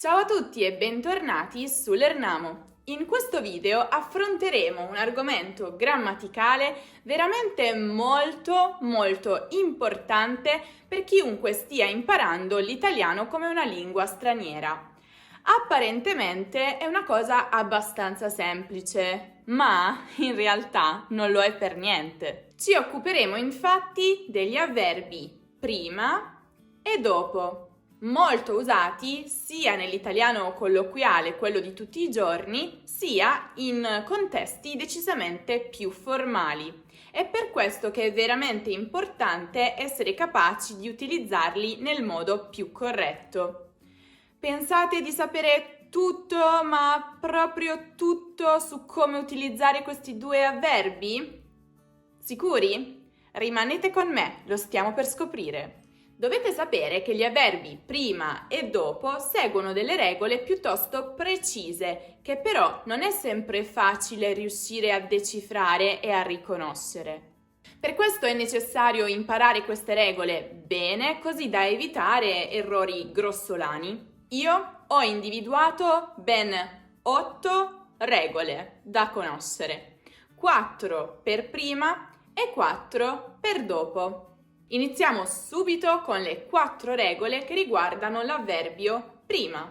Ciao a tutti e bentornati su Lernamo. In questo video affronteremo un argomento grammaticale veramente molto importante per chiunque stia imparando l'italiano come una lingua straniera. Apparentemente è una cosa abbastanza semplice, ma in realtà non lo è per niente. Ci occuperemo infatti degli avverbi prima e dopo, molto usati sia nell'italiano colloquiale, quello di tutti i giorni, sia in contesti decisamente più formali. È per questo che è veramente importante essere capaci di utilizzarli nel modo più corretto. Pensate di sapere tutto, ma proprio tutto su come utilizzare questi due avverbi? Sicuri? Rimanete con me, lo stiamo per scoprire. Dovete sapere che gli avverbi prima e dopo seguono delle regole piuttosto precise, che però non è sempre facile riuscire a decifrare e a riconoscere. Per questo è necessario imparare queste regole bene, così da evitare errori grossolani. Io ho individuato ben 8 regole da conoscere, 4 per prima e 4 per dopo. Iniziamo subito con le 4 regole che riguardano l'avverbio prima.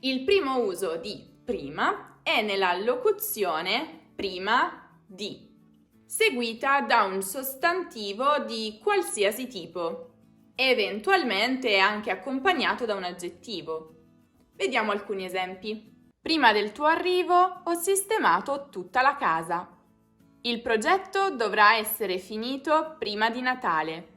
Il primo uso di prima è nella locuzione prima di, seguita da un sostantivo di qualsiasi tipo, eventualmente anche accompagnato da un aggettivo. Vediamo alcuni esempi. Prima del tuo arrivo ho sistemato tutta la casa. Il progetto dovrà essere finito prima di Natale.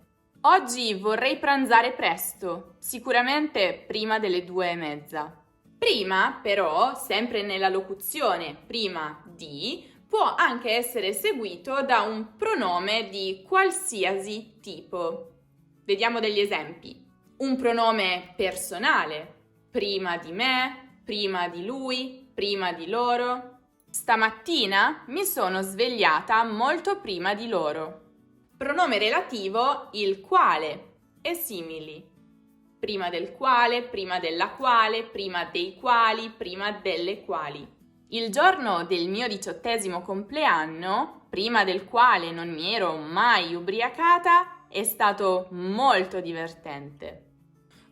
Oggi vorrei pranzare presto, sicuramente prima delle 2:30. Prima, però, sempre nella locuzione prima di, può anche essere seguito da un pronome di qualsiasi tipo. Vediamo degli esempi. Un pronome personale, prima di me, prima di lui, prima di loro. Stamattina mi sono svegliata molto prima di loro. Pronome relativo il quale e simili. Prima del quale, prima della quale, prima dei quali, prima delle quali. Il giorno del mio 18° compleanno, prima del quale non mi ero mai ubriacata, è stato molto divertente.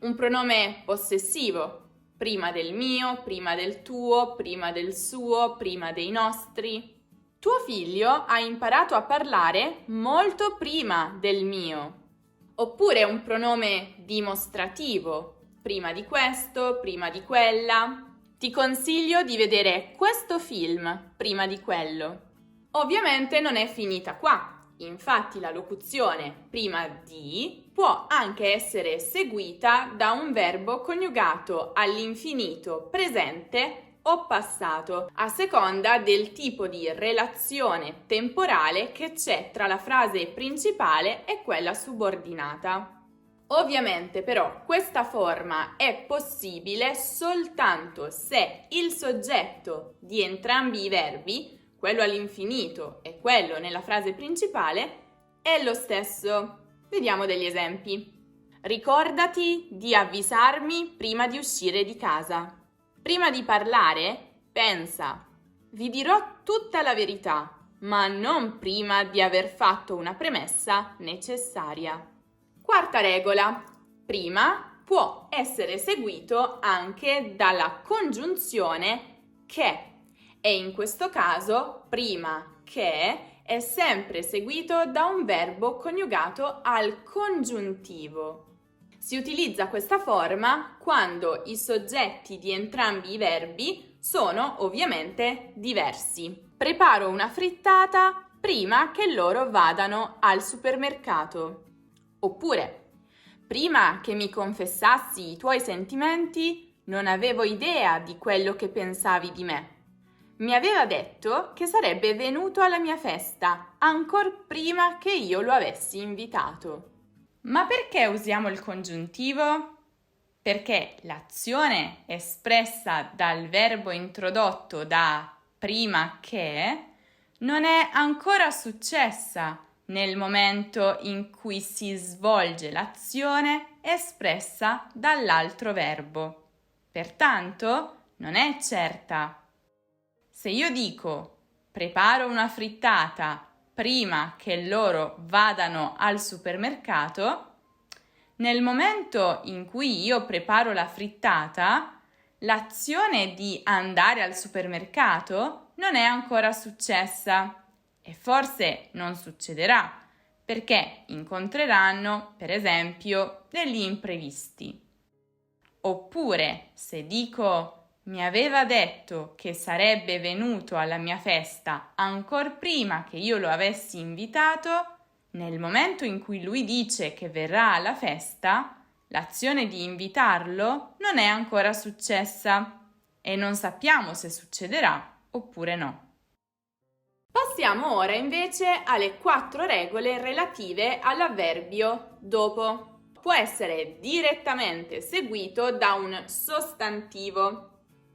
Un pronome possessivo. Prima del mio, prima del tuo, prima del suo, prima dei nostri. Tuo figlio ha imparato a parlare molto prima del mio. Oppure un pronome dimostrativo. Prima di questo, prima di quella. Ti consiglio di vedere questo film prima di quello. Ovviamente non è finita qua. Infatti la locuzione prima di può anche essere seguita da un verbo coniugato all'infinito presente o passato, a seconda del tipo di relazione temporale che c'è tra la frase principale e quella subordinata. Ovviamente però questa forma è possibile soltanto se il soggetto di entrambi i verbi, quello all'infinito e quello nella frase principale, è lo stesso. Vediamo degli esempi. Ricordati di avvisarmi prima di uscire di casa. Prima di parlare, pensa. Vi dirò tutta la verità, ma non prima di aver fatto una premessa necessaria. Quarta regola. Prima può essere seguito anche dalla congiunzione che e in questo caso prima che è sempre seguito da un verbo coniugato al congiuntivo. Si utilizza questa forma quando i soggetti di entrambi i verbi sono ovviamente diversi. Preparo una frittata prima che loro vadano al supermercato. Oppure, prima che mi confessassi i tuoi sentimenti, non avevo idea di quello che pensavi di me. Mi aveva detto che sarebbe venuto alla mia festa, ancor prima che io lo avessi invitato. Ma perché usiamo il congiuntivo? Perché l'azione espressa dal verbo introdotto da prima che non è ancora successa nel momento in cui si svolge l'azione espressa dall'altro verbo. pertanto non è certa. Se io dico preparo una frittata prima che loro vadano al supermercato, nel momento in cui io preparo la frittata, l'azione di andare al supermercato non è ancora successa e forse non succederà perché incontreranno, per esempio, degli imprevisti. Oppure, se dico mi aveva detto che sarebbe venuto alla mia festa ancor prima che io lo avessi invitato, nel momento in cui lui dice che verrà alla festa, l'azione di invitarlo non è ancora successa e non sappiamo se succederà oppure no. Passiamo ora invece alle 4 regole relative all'avverbio dopo. Può essere direttamente seguito da un sostantivo,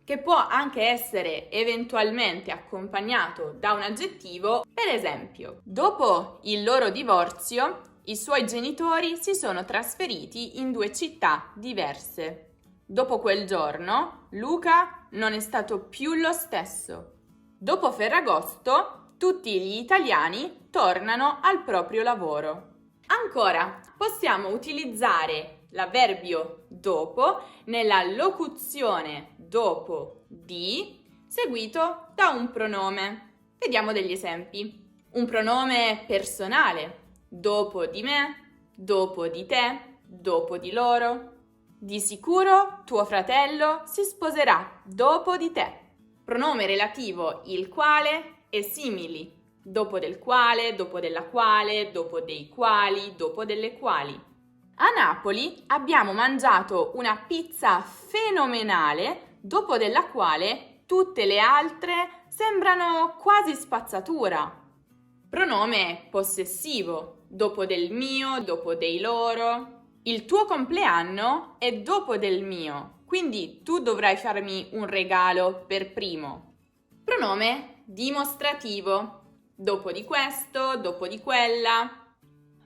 che può anche essere eventualmente accompagnato da un aggettivo. Per esempio, dopo il loro divorzio, i suoi genitori si sono trasferiti in 2 città diverse. Dopo quel giorno, Luca non è stato più lo stesso. Dopo Ferragosto, tutti gli italiani tornano al proprio lavoro. Ancora, possiamo utilizzare l'avverbio dopo nella locuzione dopo di seguito da un pronome. Vediamo degli esempi. Un pronome personale, dopo di me, dopo di te, dopo di loro. Di sicuro tuo fratello si sposerà dopo di te. Pronome relativo il quale e simili, dopo del quale, dopo della quale, dopo dei quali, dopo delle quali. A Napoli abbiamo mangiato una pizza fenomenale, dopo della quale tutte le altre sembrano quasi spazzatura. Pronome possessivo, dopo del mio, dopo dei loro. Il tuo compleanno è dopo del mio, quindi tu dovrai farmi un regalo per primo. Pronome dimostrativo, dopo di questo, dopo di quella.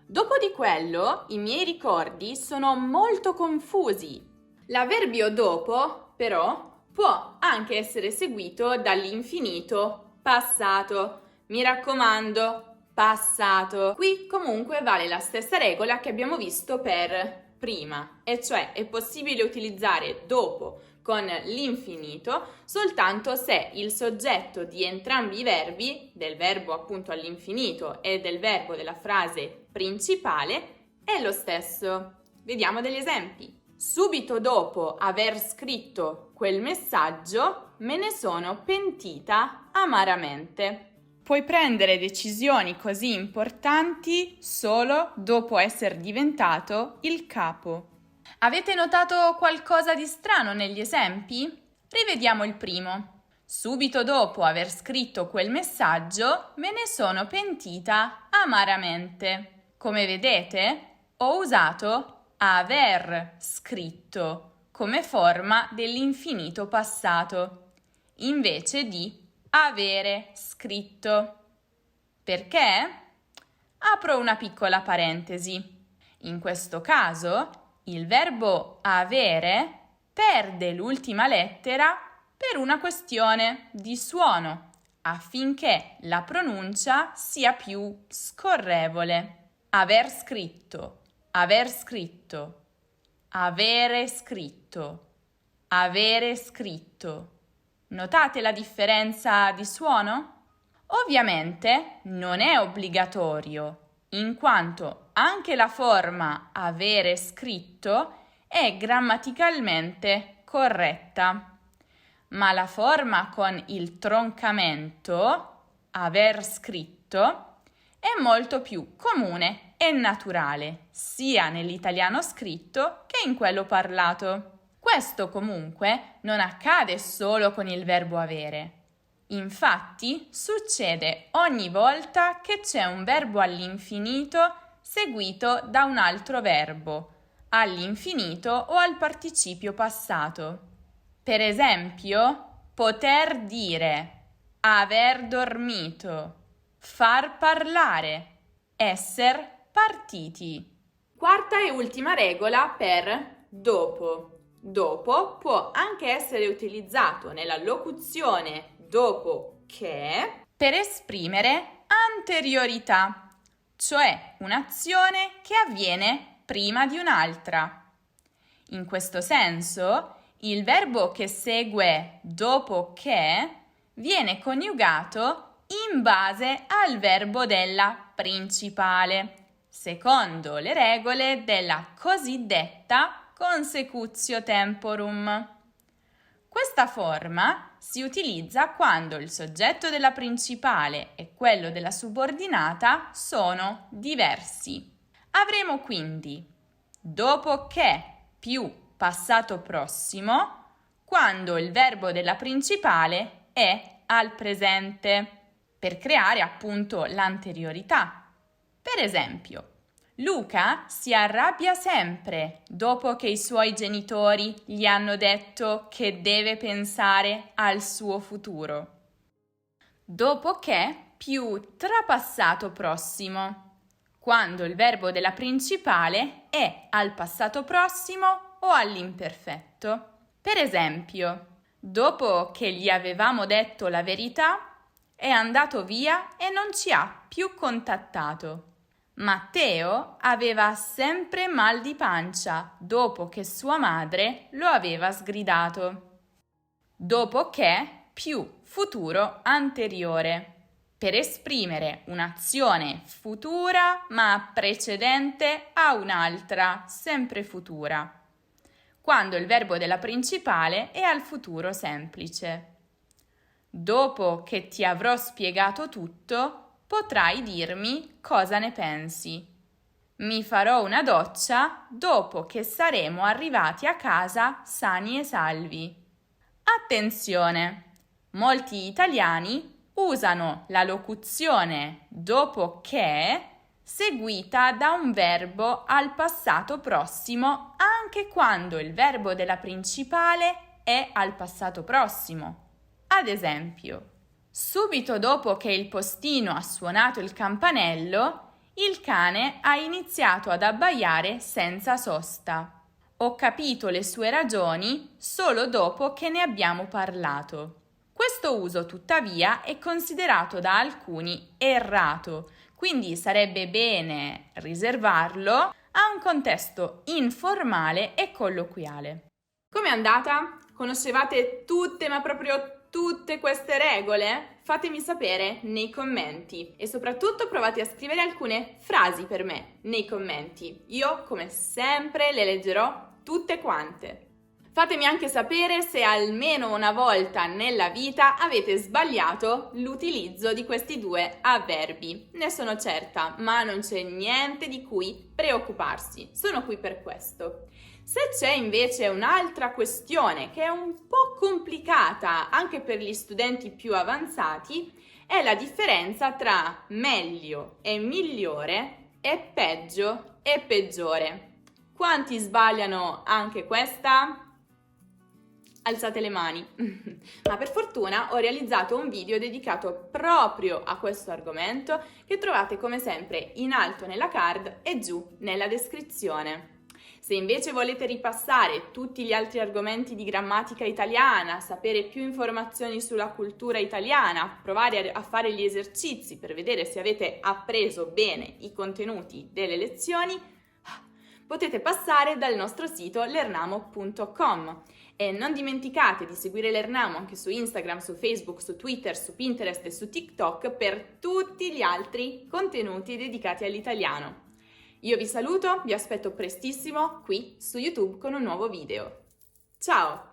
Dopo di quello, i miei ricordi sono molto confusi. L'avverbio dopo, però, può anche essere seguito dall'infinito passato. Mi raccomando, passato. Qui comunque vale la stessa regola che abbiamo visto per prima, e cioè è possibile utilizzare dopo con l'infinito soltanto se il soggetto di entrambi i verbi, del verbo appunto all'infinito e del verbo della frase principale, è lo stesso. Vediamo degli esempi. Subito dopo aver scritto quel messaggio me ne sono pentita amaramente. Puoi prendere decisioni così importanti solo dopo essere diventato il capo. Avete notato qualcosa di strano negli esempi? Rivediamo il primo. Subito dopo aver scritto quel messaggio me ne sono pentita amaramente. Come vedete, ho usato aver scritto come forma dell'infinito passato, invece di avere scritto. Perché? Apro una piccola parentesi. In questo caso, il verbo avere perde l'ultima lettera per una questione di suono, affinché la pronuncia sia più scorrevole. Aver scritto, aver scritto, avere scritto, avere scritto. Notate la differenza di suono? Ovviamente non è obbligatorio, in quanto anche la forma avere scritto è grammaticalmente corretta, ma la forma con il troncamento, aver scritto, è molto più comune e naturale, sia nell'italiano scritto che in quello parlato. Questo comunque non accade solo con il verbo avere. Infatti, succede ogni volta che c'è un verbo all'infinito seguito da un altro verbo, all'infinito o al participio passato. Per esempio, poter dire, aver dormito, far parlare, esser partiti. Quarta e ultima regola per dopo. dopo può anche essere utilizzato nella locuzione dopo che per esprimere anteriorità, cioè un'azione che avviene prima di un'altra. In questo senso, il verbo che segue dopo che viene coniugato in base al verbo della principale, secondo le regole della cosiddetta consecutio temporum. Questa forma si utilizza quando il soggetto della principale e quello della subordinata sono diversi. Avremo quindi dopo che più passato prossimo quando il verbo della principale è al presente, per creare appunto l'anteriorità. Per esempio, Luca si arrabbia sempre dopo che i suoi genitori gli hanno detto che deve pensare al suo futuro. Dopo che più trapassato prossimo, quando il verbo della principale è al passato prossimo o all'imperfetto. Per esempio, dopo che gli avevamo detto la verità, è andato via e non ci ha più contattato. Matteo aveva sempre mal di pancia dopo che sua madre lo aveva sgridato. Dopo che più futuro anteriore, per esprimere un'azione futura ma precedente a un'altra, sempre futura, quando il verbo della principale è al futuro semplice. Dopo che ti avrò spiegato tutto, potrai dirmi cosa ne pensi. Mi farò una doccia dopo che saremo arrivati a casa sani e salvi. Attenzione! Molti italiani usano la locuzione dopo che seguita da un verbo al passato prossimo anche quando il verbo della principale è al passato prossimo. Ad esempio, subito dopo che il postino ha suonato il campanello, il cane ha iniziato ad abbaiare senza sosta. Ho capito le sue ragioni solo dopo che ne abbiamo parlato. Questo uso, tuttavia, è considerato da alcuni errato, quindi sarebbe bene riservarlo a un contesto informale e colloquiale. Com'è andata? Conoscevate tutte, ma proprio tutte queste regole? Fatemi sapere nei commenti e soprattutto provate a scrivere alcune frasi per me nei commenti. Io, come sempre, le leggerò tutte quante. Fatemi anche sapere se almeno una volta nella vita avete sbagliato l'utilizzo di questi due avverbi. Ne sono certa, ma non c'è niente di cui preoccuparsi. Sono qui per questo. Se c'è invece un'altra questione che è un po' complicata anche per gli studenti più avanzati, è la differenza tra meglio e migliore e peggio e peggiore. Quanti sbagliano anche questa? Alzate le mani. Ma per fortuna ho realizzato un video dedicato proprio a questo argomento che trovate come sempre in alto nella card e giù nella descrizione. Se invece volete ripassare tutti gli altri argomenti di grammatica italiana, sapere più informazioni sulla cultura italiana, provare a fare gli esercizi per vedere se avete appreso bene i contenuti delle lezioni, potete passare dal nostro sito lernamo.com. E non dimenticate di seguire Lernamo anche su Instagram, su Facebook, su Twitter, su Pinterest e su TikTok per tutti gli altri contenuti dedicati all'italiano. Io vi saluto, vi aspetto prestissimo qui su YouTube con un nuovo video. Ciao!